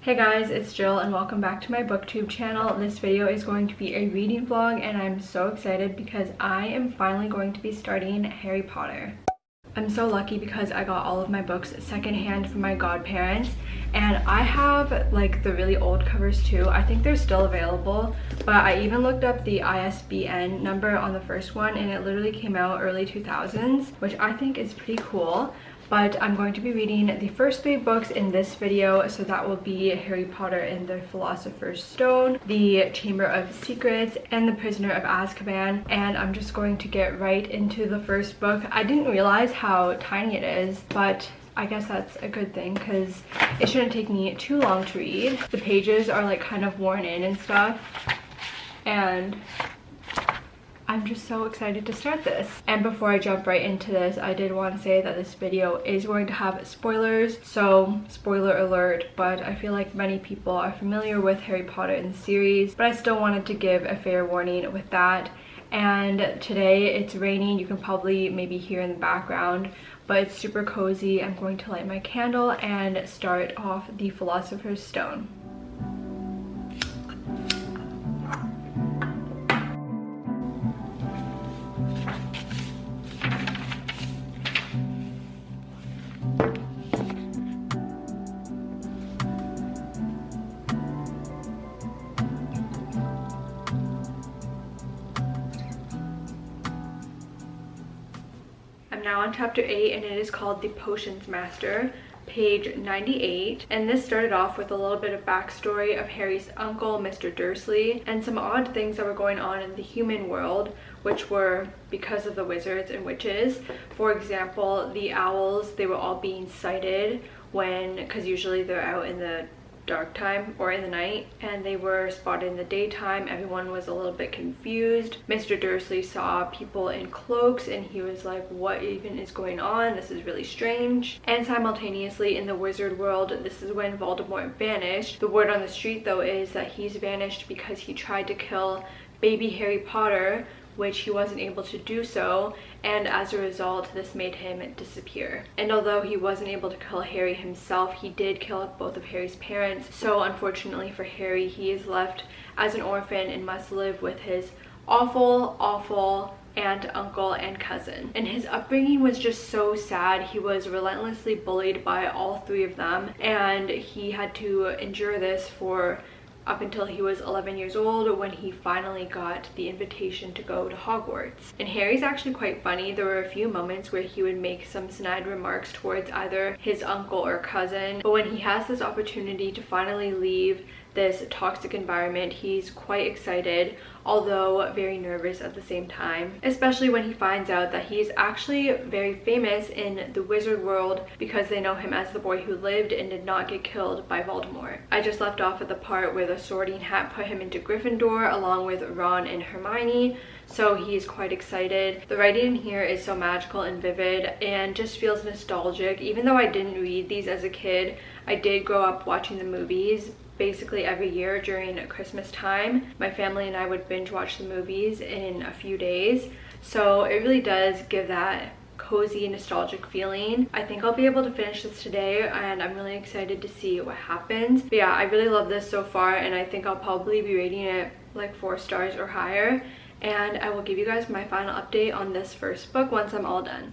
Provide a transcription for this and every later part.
Hey guys, it's Jill and welcome back to my booktube channel. This video is going to be a reading vlog and I'm so excited because I am finally going to be starting Harry Potter. I'm so lucky because I got all of my books secondhand from my godparents, and I have like the really old covers too. I think they're still available, but I even looked up the ISBN number on the first one and it literally came out early 2000s, which I think is pretty cool. But I'm going to be reading the first 3 books in this video, so that will be Harry Potter and the Philosopher's Stone, the Chamber of Secrets, and the Prisoner of Azkaban. And I'm just going to get right into the first book. I didn't realize how tiny it is, but I guess that's a good thing because it shouldn't take me too long to read. The pages are like kind of worn in and stuff, and I'm just so excited to start this. And before I jump right into this, I did want to say that this video is going to have spoilers, so spoiler alert, but I feel like many people are familiar with Harry Potter in the series, but I still wanted to give a fair warning with that. And today it's raining, you can probably maybe hear in the background, but it's super cozy. I'm going to light my candle and start off the Philosopher's Stone. Now on chapter 8, and it is called The Potions Master, page 98. And this started off with a little bit of backstory of Harry's uncle, Mr. Dursley, and some odd things that were going on in the human world, which were because of the wizards and witches. For example, the owls, they were all being sighted because usually they're out in the dark time or in the night, and they were spotted in the daytime. Everyone was a little bit confused. Mr. Dursley saw people in cloaks and he was like, what even is going on? This is really strange. And simultaneously in the wizard world, this is when Voldemort vanished. The word on the street though is that he's vanished because he tried to kill baby Harry Potter, which he wasn't able to do so, and as a result this made him disappear. And although he wasn't able to kill Harry himself, he did kill both of Harry's parents. So unfortunately for Harry, he is left as an orphan and must live with his awful aunt, uncle, and cousin. And his upbringing was just so sad. He was relentlessly bullied by all 3 of them, and he had to endure this for up until he was 11 years old, when he finally got the invitation to go to Hogwarts. And Harry's actually quite funny. There were a few moments where he would make some snide remarks towards either his uncle or cousin, but when he has this opportunity to finally leave this toxic environment, he's quite excited, although very nervous at the same time, especially when he finds out that he's actually very famous in the wizard world because they know him as the boy who lived and did not get killed by Voldemort. I just left off at the part where the Sorting Hat put him into Gryffindor along with Ron and Hermione, so he's quite excited. The writing in here is so magical and vivid and just feels nostalgic. Even though I didn't read these as a kid, I did grow up watching the movies basically every year during Christmas time. My family and I would binge watch the movies in a few days, so it really does give that cozy nostalgic feeling. I think I'll be able to finish this today and I'm really excited to see what happens. But yeah, I really love this so far and I think I'll probably be rating it like 4 stars or higher, and I will give you guys my final update on this first book once I'm all done.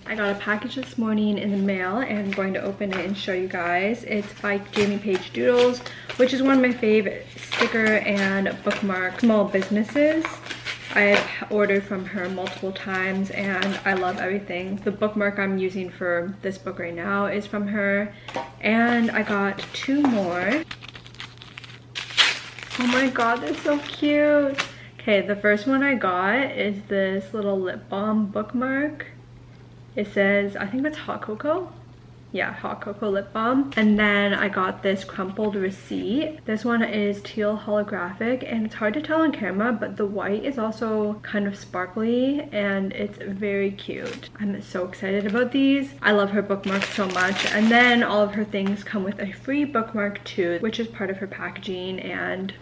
I got a package this morning in the mail and I'm going to open it and show you guys. It's by Jamie Page Doodles, which is one of my favorite sticker and bookmark small businesses. I've ordered from her multiple times and I love everything. The bookmark I'm using for this book right now is from her, and I got 2 more. Oh my god, they're so cute. Okay, the first one I got is this little lip balm bookmark. It says, I think that's hot cocoa. Yeah, hot cocoa lip balm. And then I got this crumpled receipt. This one is teal holographic and it's hard to tell on camera, but the white is also kind of sparkly and it's very cute. I'm so excited about these. I love her bookmarks so much. And then all of her things come with a free bookmark too, which is part of her packaging, and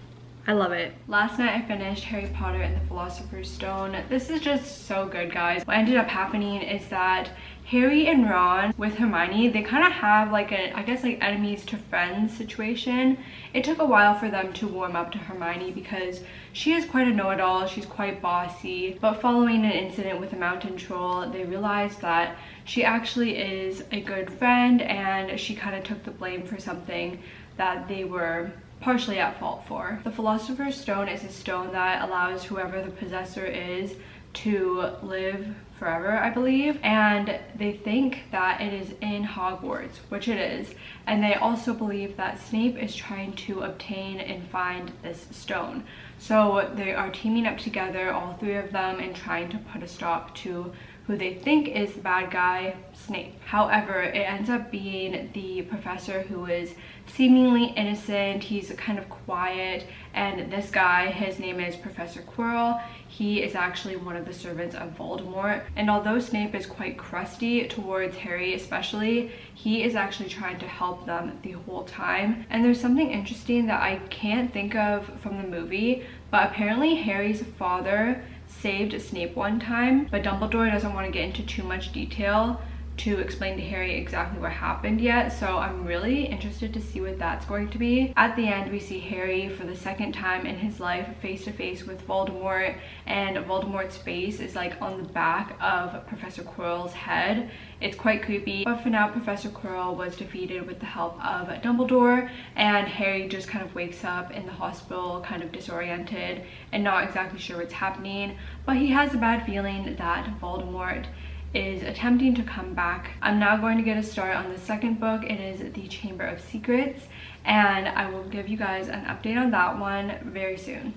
I love it. Last night I finished Harry Potter and the Philosopher's Stone. This is just so good, guys. What ended up happening is that Harry and Ron with Hermione, they kind of have like a, I guess like enemies to friends situation. It took a while for them to warm up to Hermione because she is quite a know-it-all, she's quite bossy. But following an incident with a mountain troll, they realized that she actually is a good friend and she kind of took the blame for something that they were partially at fault for. The Philosopher's Stone is a stone that allows whoever the possessor is to live forever, I believe, and they think that it is in Hogwarts, which it is, and they also believe that Snape is trying to obtain and find this stone. So they are teaming up together, all three of them, and trying to put a stop to who they think is the bad guy, Snape. However, it ends up being the professor who is seemingly innocent. He's kind of quiet, and this guy, his name is Professor Quirrell. He is actually one of the servants of Voldemort, and although Snape is quite crusty towards Harry especially, he is actually trying to help them the whole time. And there's something interesting that I can't think of from the movie, but apparently Harry's father saved Snape one time, but Dumbledore doesn't want to get into too much detail to explain to Harry exactly what happened yet, so I'm really interested to see what that's going to be. At the end, we see Harry for the second time in his life face to face with Voldemort, and Voldemort's face is like on the back of Professor Quirrell's head. It's quite creepy, but for now Professor Quirrell was defeated with the help of Dumbledore, and Harry just kind of wakes up in the hospital kind of disoriented and not exactly sure what's happening, but he has a bad feeling that Voldemort is attempting to come back. I'm now going to get a start on the second book. It is The Chamber of Secrets, and I will give you guys an update on that one very soon.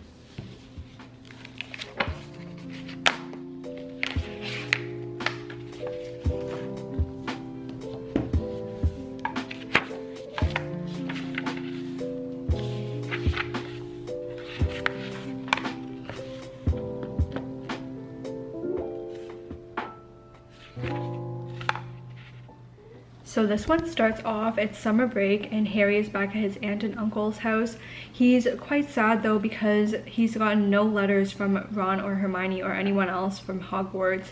So this one starts off, it's summer break and Harry is back at his aunt and uncle's house. He's quite sad though because he's gotten no letters from Ron or Hermione or anyone else from Hogwarts,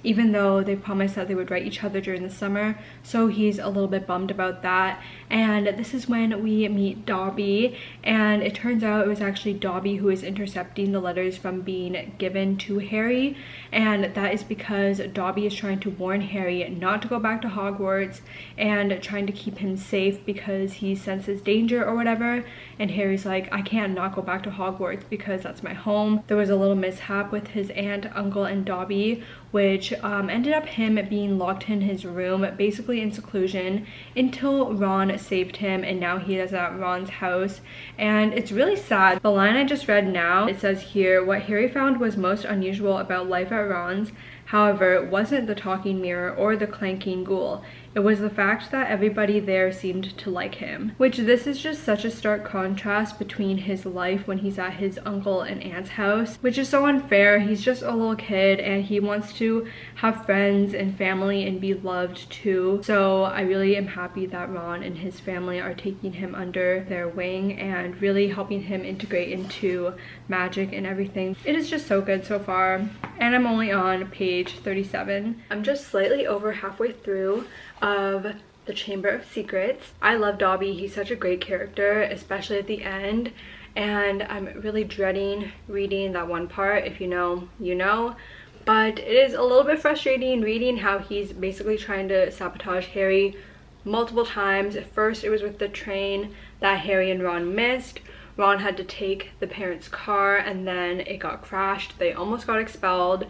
even though they promised that they would write each other during the summer. So he's a little bit bummed about that. And this is when we meet Dobby, and it turns out it was actually Dobby who is intercepting the letters from being given to Harry, and that is because Dobby is trying to warn Harry not to go back to Hogwarts and trying to keep him safe because he senses danger or whatever. And Harry's like, I can't not go back to Hogwarts because that's my home. There was a little mishap with his aunt, uncle, and Dobby, which ended up him being locked in his room, basically in seclusion, until Ron saved him, and now he is at Ron's house. And it's really sad. The line I just read now, it says here, what Harry found was most unusual about life at Ron's, however, it wasn't the talking mirror or the clanking ghoul. It was the fact that everybody there seemed to like him. Which this is just such a stark contrast between his life when he's at his uncle and aunt's house, which is so unfair. He's just a little kid and he wants to have friends and family and be loved too. So I really am happy that Ron and his family are taking him under their wing and really helping him integrate into magic and everything. It is just so good so far, and I'm only on page 37. I'm just slightly over halfway through of The Chamber of Secrets. I love Dobby. He's such a great character, especially at the end, and I'm really dreading reading that one part. If you know, you know. But it is a little bit frustrating reading how he's basically trying to sabotage Harry multiple times. At first it was with the train that Harry and Ron missed. Ron had to take the parents' car and then it got crashed. They almost got expelled.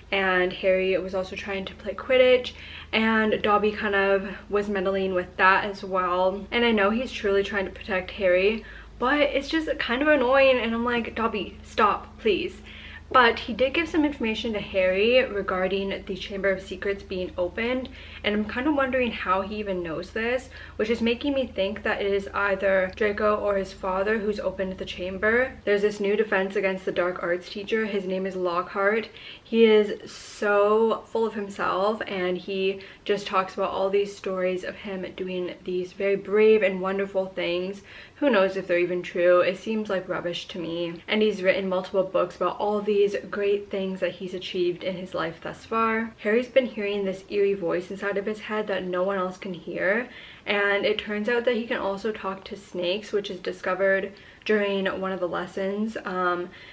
And Harry was also trying to play Quidditch, and Dobby kind of was meddling with that as well. And I know he's truly trying to protect Harry, but it's just kind of annoying, and I'm like, Dobby, stop, please. But he did give some information to Harry regarding the Chamber of Secrets being opened, and I'm kind of wondering how he even knows this, which is making me think that it is either Draco or his father who's opened the chamber. There's this new defense against the dark arts teacher. His name is Lockhart. He is so full of himself, and he just talks about all these stories of him doing these very brave and wonderful things. Who knows if they're even true? It seems like rubbish to me. And he's written multiple books about all these great things that he's achieved in his life thus far. Harry's been hearing this eerie voice inside of his head that no one else can hear. And it turns out that he can also talk to snakes, which is discovered during one of the lessons.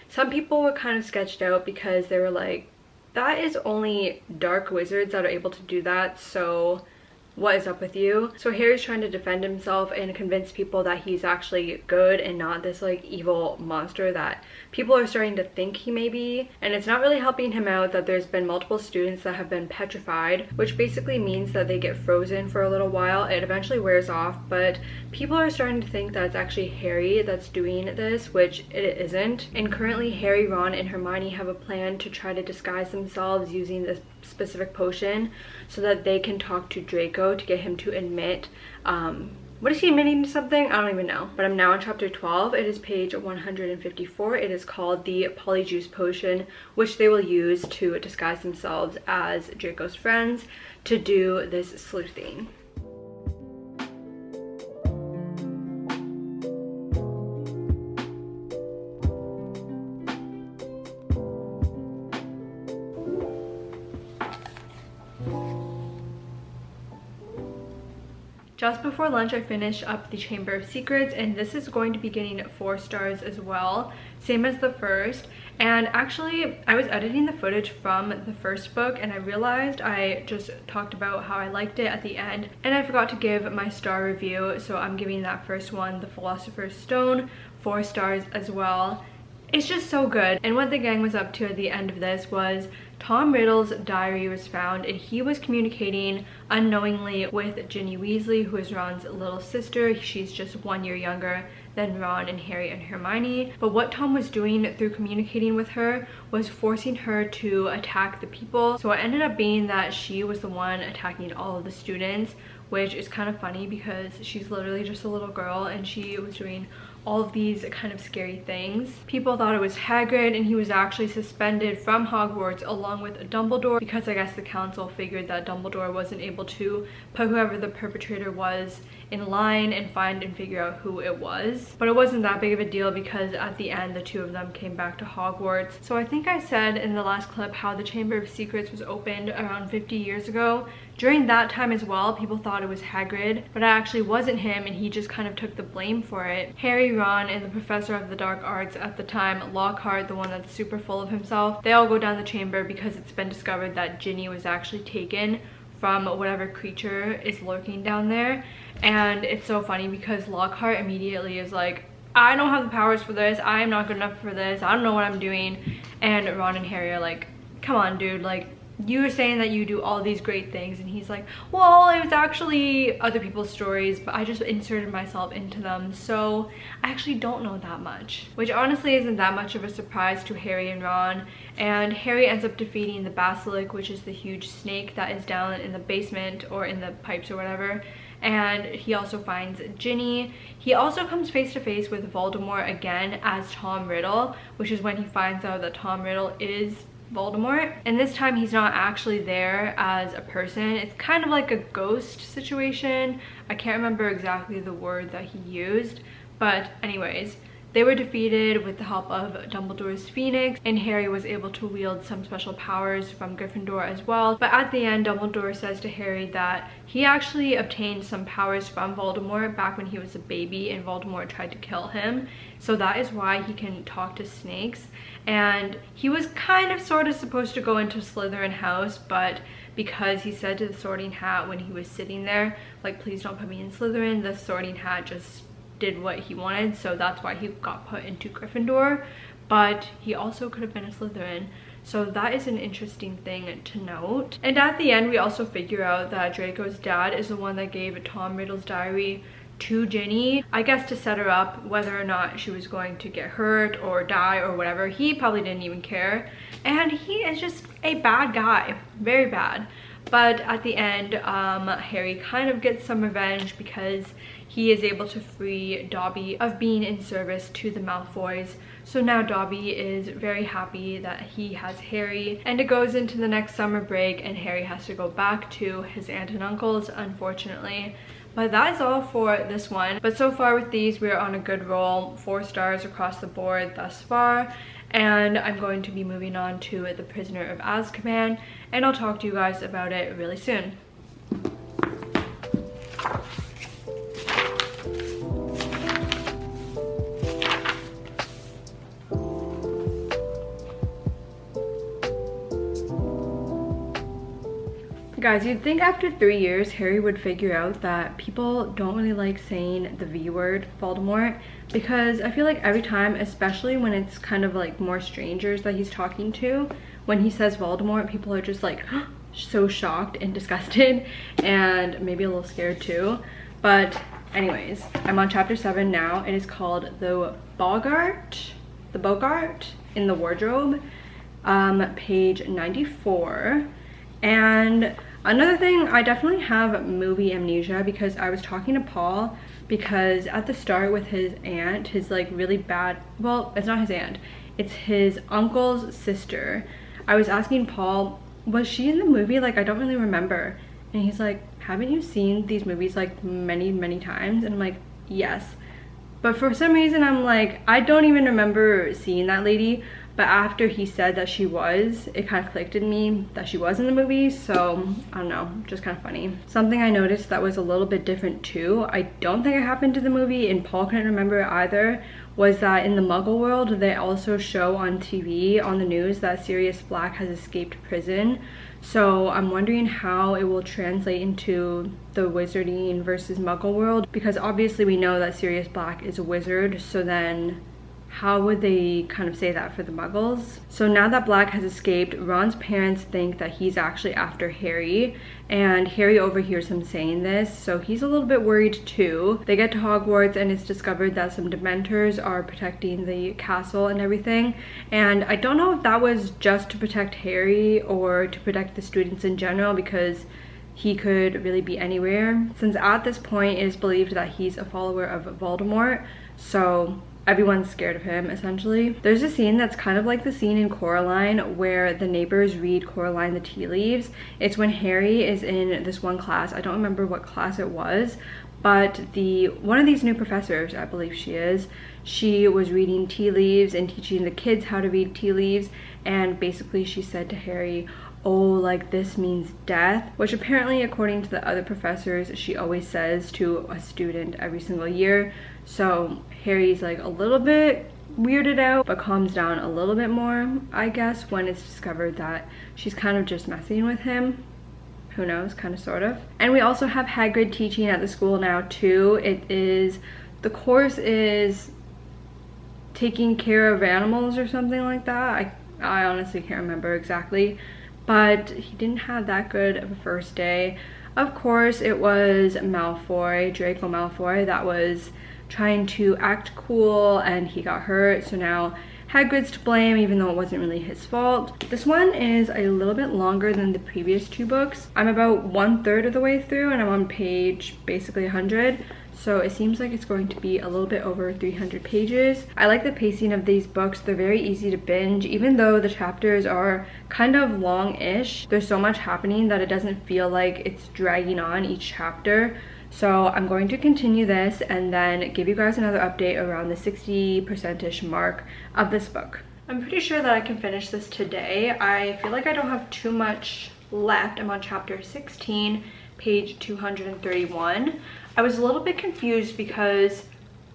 Some people were kind of sketched out because they were like, that is only dark wizards that are able to do that, so what is up with you? So Harry's trying to defend himself and convince people that he's actually good and not this like evil monster that people are starting to think he may be. And it's not really helping him out that there's been multiple students that have been petrified, which basically means that they get frozen for a little while. It eventually wears off, but people are starting to think that it's actually Harry that's doing this, which it isn't. And currently Harry, Ron, and Hermione have a plan to try to disguise themselves using this specific potion so that they can talk to Draco to get him to admit what is he admitting to something? I don't even know. But I'm now on chapter 12. It is page 154. It is called the Polyjuice Potion, which they will use to disguise themselves as Draco's friends to do this sleuthing. Just before lunch, I finished up the Chamber of Secrets, and this is going to be getting 4 stars as well, same as the first. And actually, I was editing the footage from the first book, and I realized I just talked about how I liked it at the end, and I forgot to give my star review, so I'm giving that first one, The Philosopher's Stone, 4 stars as well. It's just so good. And what the gang was up to at the end of this was Tom Riddle's diary was found, and he was communicating unknowingly with Ginny Weasley, who is Ron's little sister. She's just 1 year younger than Ron and Harry and Hermione. But what Tom was doing through communicating with her was forcing her to attack the people. So it ended up being that she was the one attacking all of the students, which is kind of funny because she's literally just a little girl and she was doing all of these kind of scary things. People thought it was Hagrid, and he was actually suspended from Hogwarts along with Dumbledore because I guess the council figured that Dumbledore wasn't able to put whoever the perpetrator was in line and find and figure out who it was. But it wasn't that big of a deal because at the end the 2 of them came back to Hogwarts. So I think I said in the last clip how the Chamber of Secrets was opened around 50 years ago. During that time as well, people thought it was Hagrid, but it actually wasn't him, and he just kind of took the blame for it. Harry, Ron, and the Professor of the Dark Arts at the time, Lockhart, the one that's super full of himself, they all go down the chamber because it's been discovered that Ginny was actually taken from whatever creature is lurking down there. And it's so funny because Lockhart immediately is like, I don't have the powers for this, I am not good enough for this, I don't know what I'm doing. And Ron and Harry are like, come on dude, like, you were saying that you do all these great things. And he's like, well, it was actually other people's stories, but I just inserted myself into them, so I actually don't know that much. Which honestly isn't that much of a surprise to Harry and Ron. And Harry ends up defeating the basilisk, which is the huge snake that is down in the basement or in the pipes or whatever. And he also finds Ginny. He also comes face to face with Voldemort again as Tom Riddle, which is when he finds out that Tom Riddle is Voldemort. And this time he's not actually there as a person. It's kind of like a ghost situation. I can't remember exactly the word that he used, but anyways, they were defeated with the help of Dumbledore's Phoenix, and Harry was able to wield some special powers from Gryffindor as well. But at the end, Dumbledore says to Harry that he actually obtained some powers from Voldemort back when he was a baby and Voldemort tried to kill him. So that is why he can talk to snakes. And he was kind of sort of supposed to go into Slytherin house, but because he said to the Sorting Hat when he was sitting there, like, please don't put me in Slytherin, the Sorting Hat just did what he wanted, so that's why he got put into Gryffindor. But he also could have been a Slytherin, so that is an interesting thing to note. And at the end, we also figure out that Draco's dad is the one that gave Tom Riddle's diary to Ginny, I guess to set her up whether or not she was going to get hurt or die or whatever. He probably didn't even care, and he is just a bad guy, very bad. But at the end, Harry kind of gets some revenge because he is able to free Dobby of being in service to the Malfoys. So now Dobby is very happy that he has Harry, and it goes into the next summer break and Harry has to go back to his aunt and uncle's, unfortunately. But that is all for this one. But so far with these, we are on a good roll, 4 stars across the board thus far. And I'm going to be moving on to The Prisoner of Azkaban, and I'll talk to you guys about it really soon. Guys, you'd think after 3 years Harry would figure out that people don't really like saying the V word, Voldemort, because I feel like every time, especially when it's kind of like more strangers that he's talking to, when he says Voldemort, people are just like so shocked and disgusted and maybe a little scared too. But anyways, I'm on chapter 7 now. It is called the Bogart in the Wardrobe, page 94. And another thing, I definitely have movie amnesia because I was talking to Paul, because at the start with his aunt, his like really bad, well, it's not his aunt, it's his uncle's sister. I was asking Paul, was she in the movie? Like, I don't really remember. And he's like, haven't you seen these movies like many times? And I'm like, yes. But for some reason I'm like, I don't even remember seeing that lady. But after he said that she was, it kind of clicked in me that she was in the movie. So I don't know, just kind of funny. Something I noticed that was a little bit different too, I don't think it happened to the movie and Paul couldn't remember it either, was that in the Muggle world they also show on TV, on the news, that Sirius Black has escaped prison. So I'm wondering how it will translate into the Wizarding versus Muggle world, because obviously we know that Sirius Black is a wizard, so then how would they kind of say that for the Muggles? So now that Black has escaped, Ron's parents think that he's actually after Harry, and Harry overhears him saying this, so he's a little bit worried too. They get to Hogwarts and it's discovered that some Dementors are protecting the castle and everything, and I don't know if that was just to protect Harry or to protect the students in general, because he could really be anywhere, since at this point it is believed that he's a follower of Voldemort, so everyone's scared of him essentially. There's a scene that's kind of like the scene in Coraline where the neighbors read Coraline the tea leaves. It's when Harry is in this one class, I don't remember what class it was, but one of these new professors, I believe she was reading tea leaves and teaching the kids how to read tea leaves, and basically she said to Harry, oh, like this means death, which apparently according to the other professors she always says to a student every single year. So Harry's like a little bit weirded out, but calms down a little bit more, I guess, when it's discovered that she's kind of just messing with him. Who knows, kind of, sort of. And we also have Hagrid teaching at the school now too. The course is taking care of animals or something like that. I honestly can't remember exactly, but he didn't have that good of a first day. Of course, it was Draco Malfoy, that was trying to act cool and he got hurt, so now Hagrid's to blame even though it wasn't really his fault. This one is a little bit longer than the previous 2 books. I'm about 1/3 of the way through and I'm on page basically 100, so it seems like it's going to be a little bit over 300 pages. I like the pacing of these books. They're very easy to binge, even though the chapters are kind of long-ish. There's so much happening that it doesn't feel like it's dragging on each chapter. So I'm going to continue this and then give you guys another update around the 60%-ish mark of this book. I'm pretty sure that I can finish this today. I feel like I don't have too much left. I'm on chapter 16, page 231. I was a little bit confused because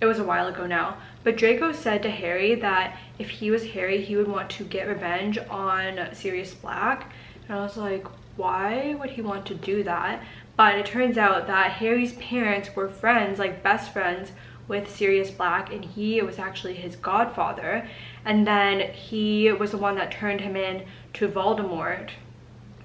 it was a while ago now, but Draco said to Harry that if he was Harry, he would want to get revenge on Sirius Black. And I was like, why would he want to do that? But it turns out that Harry's parents were friends, like best friends, with Sirius Black, and he was actually his godfather. And then he was the one that turned him in to Voldemort.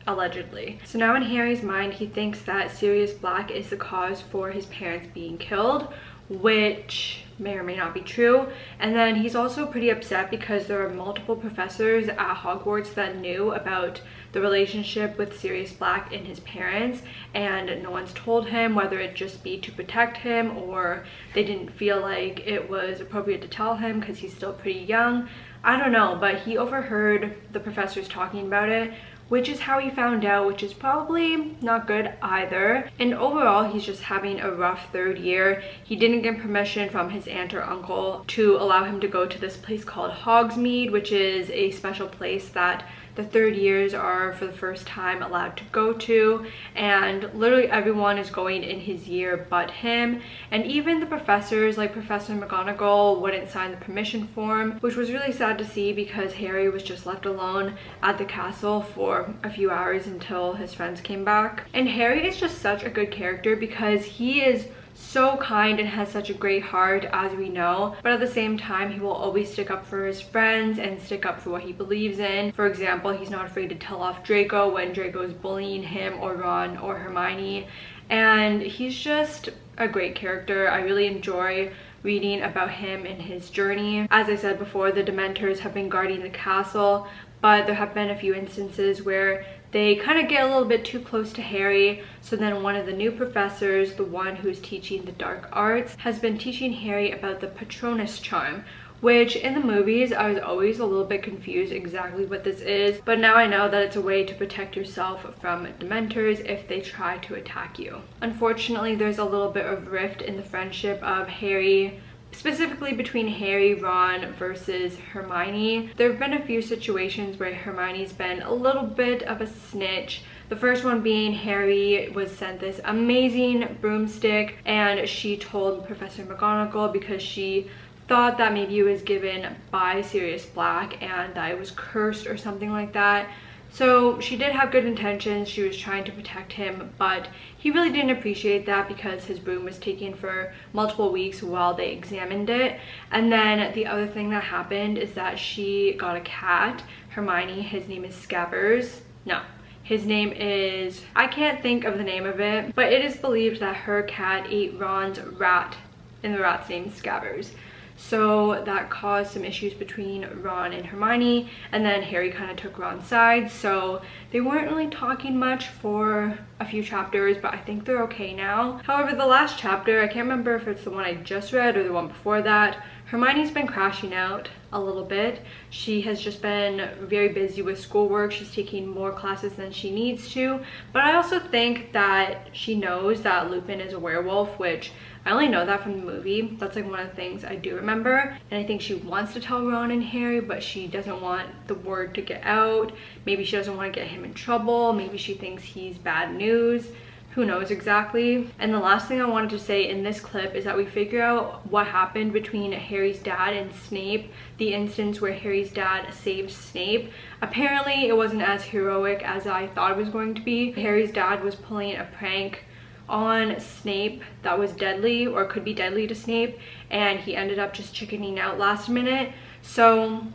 allegedly. So now in Harry's mind, he thinks that Sirius Black is the cause for his parents being killed, which may or may not be true. And then he's also pretty upset because there are multiple professors at Hogwarts that knew about the relationship with Sirius Black and his parents, and no one's told him, whether it just be to protect him or they didn't feel like it was appropriate to tell him because he's still pretty young. I don't know, but he overheard the professors talking about it, which is how he found out, which is probably not good either. And overall, he's just having a rough third year. He didn't get permission from his aunt or uncle to allow him to go to this place called Hogsmeade, which is a special place that the third years are for the first time allowed to go to, and literally everyone is going in his year but him. And even the professors, like Professor McGonagall, wouldn't sign the permission form, which was really sad to see because Harry was just left alone at the castle for a few hours until his friends came back. And Harry is just such a good character because he is so kind and has such a great heart, as we know, but at the same time he will always stick up for his friends and stick up for what he believes in. For example, he's not afraid to tell off Draco when Draco is bullying him, or Ron or Hermione, and he's just a great character. I really enjoy reading about him and his journey. As I said before, the Dementors have been guarding the castle, but there have been a few instances where they kind of get a little bit too close to Harry. So then one of the new professors, the one who's teaching the dark arts, has been teaching Harry about the Patronus charm, which in the movies I was always a little bit confused exactly what this is, but now I know that it's a way to protect yourself from Dementors if they try to attack you. Unfortunately, there's a little bit of rift in the friendship of Harry, specifically between Harry, Ron versus Hermione. There have been a few situations where Hermione's been a little bit of a snitch. The first one being Harry was sent this amazing broomstick and she told Professor McGonagall because she thought that maybe it was given by Sirius Black and that it was cursed or something like that. So she did have good intentions, she was trying to protect him, but he really didn't appreciate that because his broom was taken for multiple weeks while they examined it. And then the other thing that happened is that she got a cat, Hermione. His name is Scabbers. No, his name is, I can't think of the name of it, but it is believed that her cat ate Ron's rat, and the rat's name is Scabbers. So that caused some issues between Ron and Hermione, and then Harry kind of took Ron's side, so they weren't really talking much for a few chapters, but I think they're okay now. However, the last chapter, I can't remember if it's the one I just read or the one before that, Hermione's been crashing out a little bit. She has just been very busy with schoolwork. She's taking more classes than she needs to, but I also think that she knows that Lupin is a werewolf, which I only know that from the movie. That's like one of the things I do remember. And I think she wants to tell Ron and Harry, but she doesn't want the word to get out. Maybe she doesn't want to get him in trouble. Maybe she thinks he's bad news. Who knows exactly. And the last thing I wanted to say in this clip is that we figure out what happened between Harry's dad and Snape, the instance where Harry's dad saved Snape. Apparently it wasn't as heroic as I thought it was going to be. Harry's dad was pulling a prank on Snape that was deadly, or could be deadly to Snape, and he ended up just chickening out last minute. So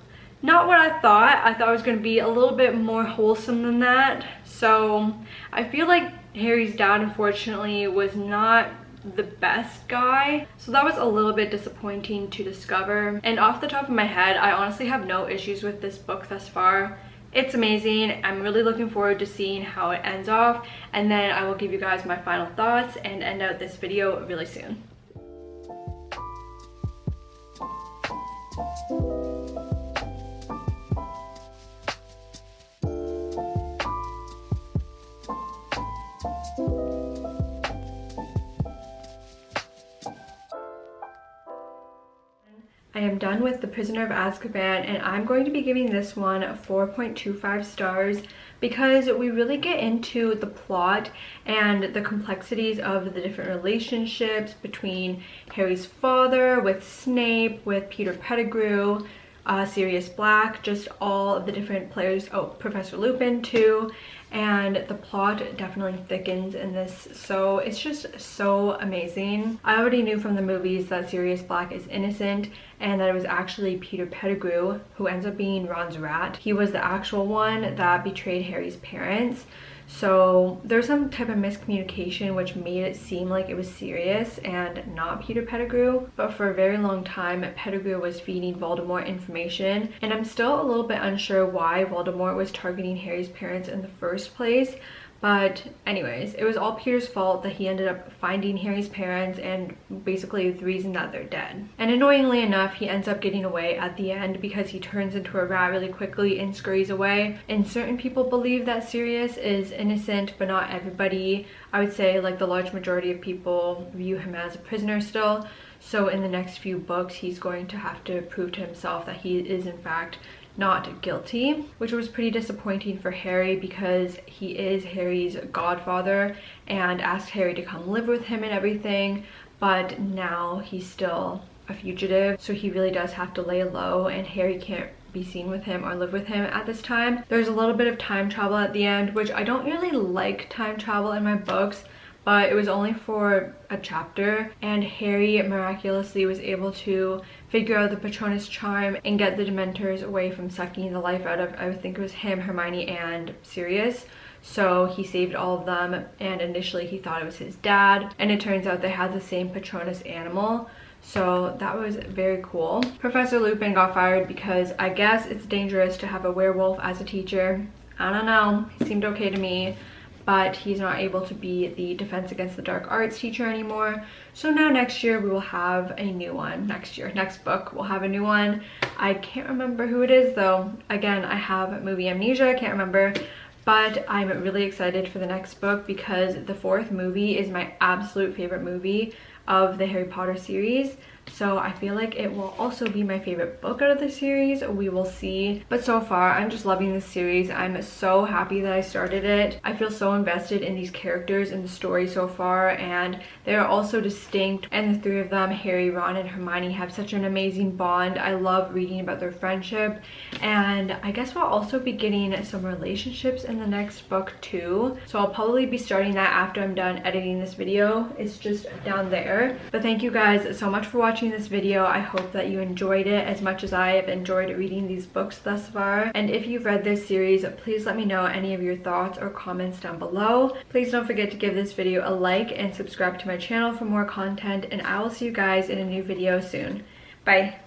not what I thought. I thought it was going to be a little bit more wholesome than that. So I feel like Harry's dad unfortunately was not the best guy, so that was a little bit disappointing to discover. And off the top of my head, I honestly have no issues with this book thus far. It's amazing. I'm really looking forward to seeing how it ends off, and then I will give you guys my final thoughts and end out this video really soon. I am done with The Prisoner of Azkaban, and I'm going to be giving this one 4.25 stars because we really get into the plot and the complexities of the different relationships between Harry's father, with Snape, with Peter Pettigrew, Sirius Black, just all of the different players. Oh, Professor Lupin too. And the plot definitely thickens in this, so it's just so amazing. I already knew from the movies that Sirius Black is innocent, and that it was actually Peter Pettigrew, who ends up being Ron's rat. He was the actual one that betrayed Harry's parents. So there's some type of miscommunication which made it seem like it was Sirius and not Peter Pettigrew. But for a very long time, Pettigrew was feeding Voldemort information, and I'm still a little bit unsure why Voldemort was targeting Harry's parents in the first place. But anyways, it was all Peter's fault that he ended up finding Harry's parents and basically the reason that they're dead. And annoyingly enough, he ends up getting away at the end because he turns into a rat really quickly and scurries away. And certain people believe that Sirius is innocent, but not everybody. I would say like the large majority of people view him as a prisoner still. So in the next few books, he's going to have to prove to himself that he is in fact not guilty, which was pretty disappointing for Harry because he is Harry's godfather and asked Harry to come live with him and everything, but now he's still a fugitive, so he really does have to lay low, and Harry can't be seen with him or live with him at this time. There's a little bit of time travel at the end, which I don't really like time travel in my books, but it was only for a chapter, and Harry miraculously was able to figure out the Patronus charm and get the Dementors away from sucking the life out of, I think it was him, Hermione, and Sirius. So he saved all of them, and initially he thought it was his dad, and it turns out they had the same Patronus animal. So that was very cool. Professor Lupin got fired because I guess it's dangerous to have a werewolf as a teacher. I don't know, he seemed okay to me. But he's not able to be the Defense Against the Dark Arts teacher anymore. So now next year we will have a new one. Next book we'll have a new one. I can't remember who it is though. Again, I have movie amnesia, I can't remember. But I'm really excited for the next book because the fourth movie is my absolute favorite movie of the Harry Potter series. So I feel like it will also be my favorite book out of the series. We will see. But so far, I'm just loving this series. I'm so happy that I started it. I feel so invested in these characters and the story so far, and they are all so distinct. And the three of them, Harry, Ron, and Hermione, have such an amazing bond. I love reading about their friendship, and I guess we'll also be getting some relationships in the next book too. So I'll probably be starting that after I'm done editing this video. It's just down there. But thank you guys so much for watching this video. I hope that you enjoyed it as much as I have enjoyed reading these books thus far. And if you've read this series, please let me know any of your thoughts or comments down below. Please don't forget to give this video a like and subscribe to my channel for more content, and I will see you guys in a new video soon. Bye.